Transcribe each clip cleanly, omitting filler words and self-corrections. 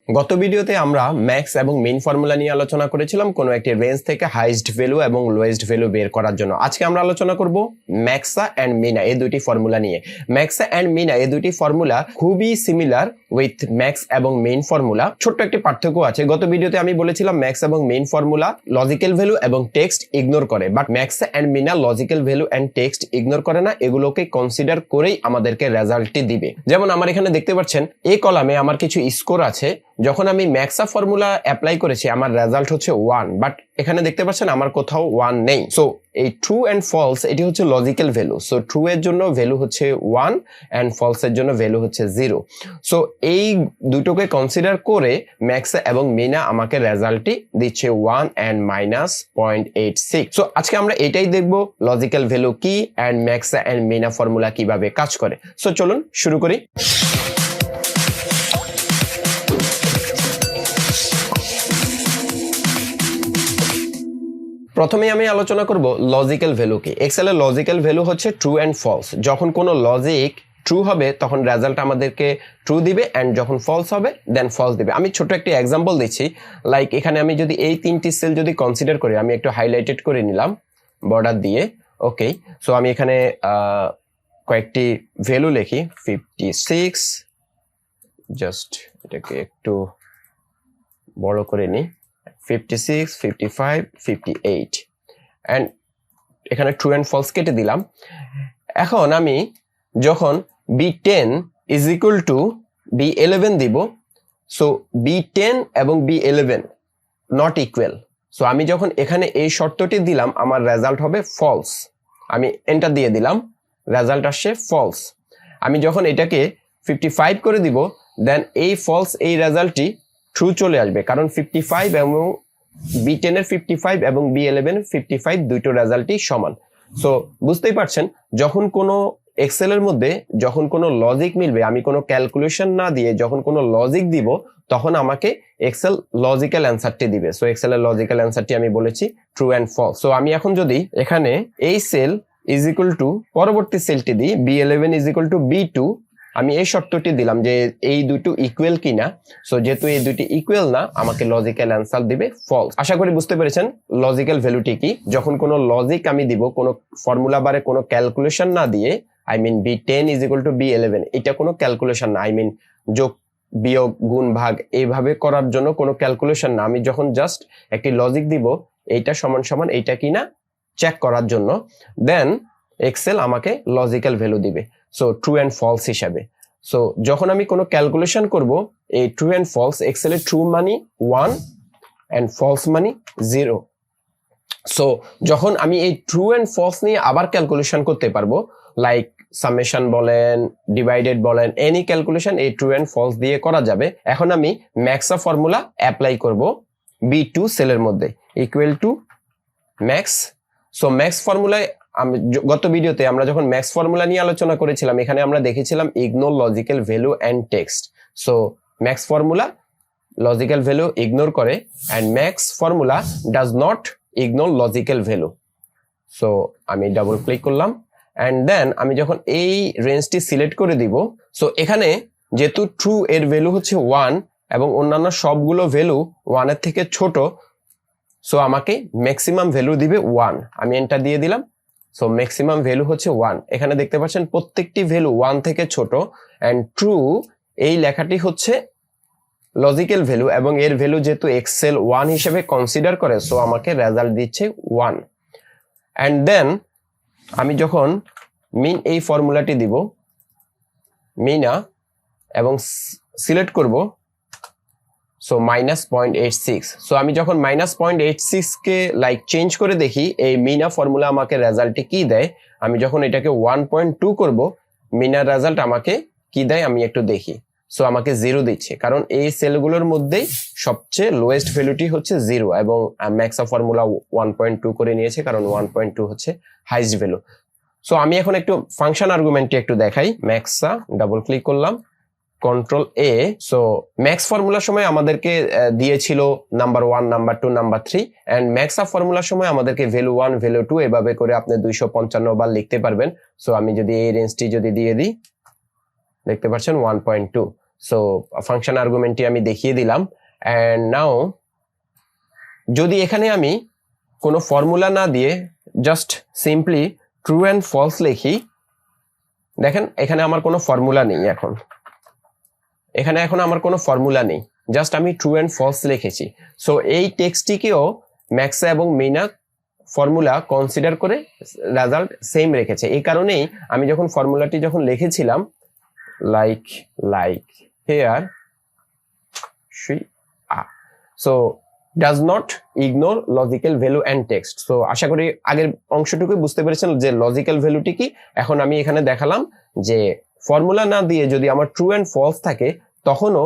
গত ভিডিওতে আমরা ম্যাক্স এবং মিন ফর্মুলা নিয়ে আলোচনা করেছিলাম কোনো একটি রেঞ্জ থেকে হাইয়েস্ট ভ্যালু এবং লোয়েস্ট ভ্যালু বের করার জন্য। আজকে আমরা আলোচনা করব ম্যাক্সা এন্ড মিনা এই দুটি ফর্মুলা নিয়ে। ম্যাক্সা এন্ড মিনা এই দুটি ফর্মুলা খুবই সিমিলার উইথ ম্যাক্স এবং মেইন ফর্মুলা। ছোট্ট একটি পার্থক্য আছে। গত ভিডিওতে আমি বলেছিলাম ম্যাক্স এবং মেইন ফর্মুলা লজিক্যাল ভ্যালু এবং টেক্সট ইগনোর করে, but MAXA and MINA logical value and text ignore করে না, এগুলোকে কনসিডার করেই আমাদেরকে রেজাল্টটি দিবে। যেমন আমার এখানে দেখতে পাচ্ছেন এই কলামে আমার কিছু স্কোর আছে। যখন আমি ম্যাক্সা ফর্মুলা অ্যাপ্লাই করেছি আমার রেজাল্ট হচ্ছে 1, বাট এখানে দেখতে পাচ্ছেন আমার কোথাও 1 নেই। সো এই ট্রু এন্ড ফলস এটি হচ্ছে লজিক্যাল ভ্যালু। সো ট্রু এর জন্য ভ্যালু হচ্ছে 1 এন্ড ফলস এর জন্য ভ্যালু হচ্ছে 0। সো এই দুটোকে কনসিডার করে ম্যাক্সা এবং মিনা আমাকে রেজাল্টটি দিচ্ছে 1 এন্ড -0.86। সো আজকে আমরা এটাই দেখব লজিক্যাল ভ্যালু কি এন্ড ম্যাক্সা এন্ড মিনা ফর্মুলা কিভাবে কাজ করে। সো চলুন শুরু করি। প্রথমে আমি আলোচনা করব লজিক্যাল ভ্যালু কি। এক্সেলের লজিক্যাল ভ্যালু হচ্ছে ট্রু এন্ড ফলস। যখন কোনো লজিক ট্রু হবে তখন রেজাল্ট আমাদেরকে ট্রু দিবে, এন্ড যখন ফলস হবে দেন ফলস দিবে। আমি ছোট একটি এক্সাম্পল দিচ্ছি। লাইক এখানে আমি যদি এই তিনটি সেল যদি কনসিডার করি, আমি একটু হাইলাইটেড করে নিলাম বর্ডার দিয়ে। ওকে, সো আমি এখানে কয়েকটি ভ্যালু লিখি। 56, জাস্ট এটাকে একটু বড় করে নিই। 56, 55, 58 এন্ড এখানে ট্রু এন্ড ফলস কেটে দিলাম। এখন আমি যখন B10 is equal to B11 দিব, সো B10 এবং B11 নট ইকুয়াল। সো আমি যখন এখানে এই শর্তটি দিলাম আমার রেজাল্ট হবে ফলস। আমি এন্টার দিয়ে দিলাম, রেজাল্ট আসছে ফলস। আমি যখন এটাকে 55 করে দিব দেন এই ফলস এই রেজাল্টটি ট্রু চলে আসবে, কারণ 55 এবং B10 এর 55 এবং B11 এর 55 দুটো রেজাল্টই সমান। সো বুঝতেই পারছেন যখন কোনো এক্সেলের মধ্যে যখন কোনো লজিক মিলবে, আমি কোনো ক্যালকুলেশন না দিয়ে যখন কোনো লজিক দিব তখন আমাকে এক্সেল লজিক্যাল অ্যান্সারটি দিবে। সো এক্সেলের লজিক্যাল অ্যান্সারটি আমি বলেছি ট্রু এন্ড ফলস। সো আমি এখন যদি এখানে এই সেল ইজ ইকুয়াল টু পরবর্তী সেলটি দিই B11 is equal two B2, আমি এই শর্তটি দিলাম যে এই দুটো ইকুয়াল কিনা। সো যেহেতু এই দুটি ইকুয়াল না আমাকে লজিক্যাল অ্যান্সার দিবে ফলস। আশা করি বুঝতে পেরেছেন লজিক্যাল ভ্যালুটি কি। যখন কোনো লজিক আমি দিব, কোনো ফর্মুলা বারে কোনো ক্যালকুলেশন না দিয়ে, I mean B10 is equal to B11, এটা কোনো ক্যালকুলেশন না, আই মিন যোগ বিয়োগ গুণ ভাগ এইভাবে করার জন্য কোনো ক্যালকুলেশন না। আমি যখন জাস্ট একটি লজিক দিব এইটা সমান সমান এইটা কিনা চেক করার জন্য, দেন এক্সেল আমাকে লজিক্যাল ভ্যালু দিবে, সো ট্রু এন্ড ফলস হিসাবে। সো যখন আমি কোনো ক্যালকুলেশন করব এই ট্রু এন্ড ফলস, এক্সেলে ট্রু মানি 1 এন্ড ফলস মানি 0। সো যখন আমি এই ট্রু এন্ড ফলস নিয়ে আবার ক্যালকুলেশন করতে পারবো, লাইক সামেশন বলেন, ডিভাইডেড বলেন, এনি ক্যালকুলেশন এই ট্রু এন্ড ফলস দিয়ে করা যাবে। এখন আমি ম্যাক্সা ফর্মুলা অ্যাপ্লাই করব B2 সেলের মধ্যে, equal to max. So max ফর্মুলায় আমি গত ভিডিওতে আমরা যখন ম্যাক্স ফর্মুলা নিয়ে আলোচনা করেছিলাম এখানে আমরা দেখেছিলাম ignore logical value and text. So max formula logical value ignore করে and max formula does not ignore logical value. So আমি ডাবল ক্লিক করলাম এন্ড দেন আমি যখন এই রেঞ্জটি সিলেক্ট করে দিব, সো এখানে যেহেতু ট্রু এর ভ্যালু হচ্ছে 1 এবং অন্যান্য সবগুলো ভ্যালু 1 এর থেকে ছোট, সো আমাকে ম্যাক্সিমাম ভ্যালু দিবে 1। আমি এন্টার দিয়ে দিলাম। সো ম্যাক্সিমাম ভ্যালু হচ্ছে 1। এখানে দেখতে পাচ্ছেন প্রত্যেকটি ভ্যালু 1 থেকে ছোট, এন্ড ট্রু এই লেখাটি হচ্ছে লজিক্যাল ভ্যালু এবং এর ভ্যালু যেহেতু এক্সেল 1 হিসেবে কনসিডার করে, সো আমাকে রেজাল্ট দিচ্ছে 1। এন্ড দেন আমি যখন মিন এই ফর্মুলাটি দিব মিনা এবং সিলেক্ট করব, সো -0.86। সো আমি যখন -0.86 কে লাইক চেঞ্জ করে দেখি এই মিনা ফর্মুলা আমাকে রেজাল্টে কি দেয়। আমি যখন এটাকে 1.2 করব মিনার রেজাল্ট আমাকে কি দেয় আমি একটু দেখি। সো আমাকে 0 দিচ্ছে, কারণ এই সেলগুলোর মধ্যেই সবচেয়ে লোয়েস্ট ভ্যালুটি হচ্ছে 0 এবং ম্যাক্সা ফর্মুলা 1.2 করে নিয়েছে কারণ 1.2 হচ্ছে হাইয়েস্ট ভ্যালু। সো আমি এখন একটু ফাংশন আর্গুমেন্টটি একটু দেখাই। ম্যাক্সা ডাবল ক্লিক করলাম, কন্ট্রোল A। সো ম্যাক্স ফর্মুলার সময় আমাদেরকে দিয়েছিল নাম্বার 1, নাম্বার 2, নাম্বার 3, এন্ড ম্যাক্সা ফর্মুলার সময় আমাদেরকে ভ্যালু 1, ভ্যালু 2 এভাবে করে আপনি 255 বার লিখতে পারবেন। সো আমি যদি এই রেঞ্জটি যদি দিয়ে দিই দেখতে পাচ্ছেন 1.2। সো ফাংশন আর্গুমেন্টটি আমি দেখিয়ে দিলাম। অ্যান্ড নাও যদি এখানে আমি কোনো ফর্মুলা না দিয়ে just simply true and false লিখি, দেখেন এখানে আমার কোনো ফর্মুলা নেই, এখানে এখন আমার কোনো ফর্মুলা নেই, জাস্ট আমি ট্রু অ্যান্ড ফলস লিখেছি। সো এই টেক্সটটিকেও ম্যাক্সা এবং মিনা ফর্মুলা কনসিডার করে রেজাল্ট সেম রেখেছে। এই কারণেই আমি যখন ফর্মুলাটি যখন লিখেছিলাম like here so does not ignore logical value and text. So আশা করি আগের অংশটুকু বুঝতে পেরেছেন যে লজিক্যাল ভ্যালুটি কি। এখন আমি এখানে দেখালাম যে ফর্মুলা না দিয়ে যদি আমার ট্রু অ্যান্ড ফলস থাকে তখনও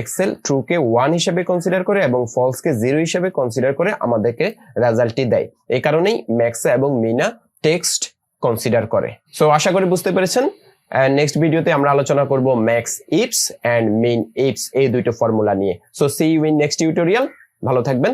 এক্সেল ট্রুকে 1 হিসেবে কনসিডার করে এবং ফলসকে 0 হিসেবে কনসিডার করে আমাদেরকে রেজাল্টটি দেয়। এই কারণেই ম্যাক্সা এবং মিনা টেক্সট কনসিডার করে। সো আশা করি বুঝতে পেরেছেন। নেক্সট ভিডিওতে আমরা আলোচনা করব max ifs and min ifs এই দুইটা ফর্মুলা নিয়ে। So see you in next tutorial. ভালো থাকবেন।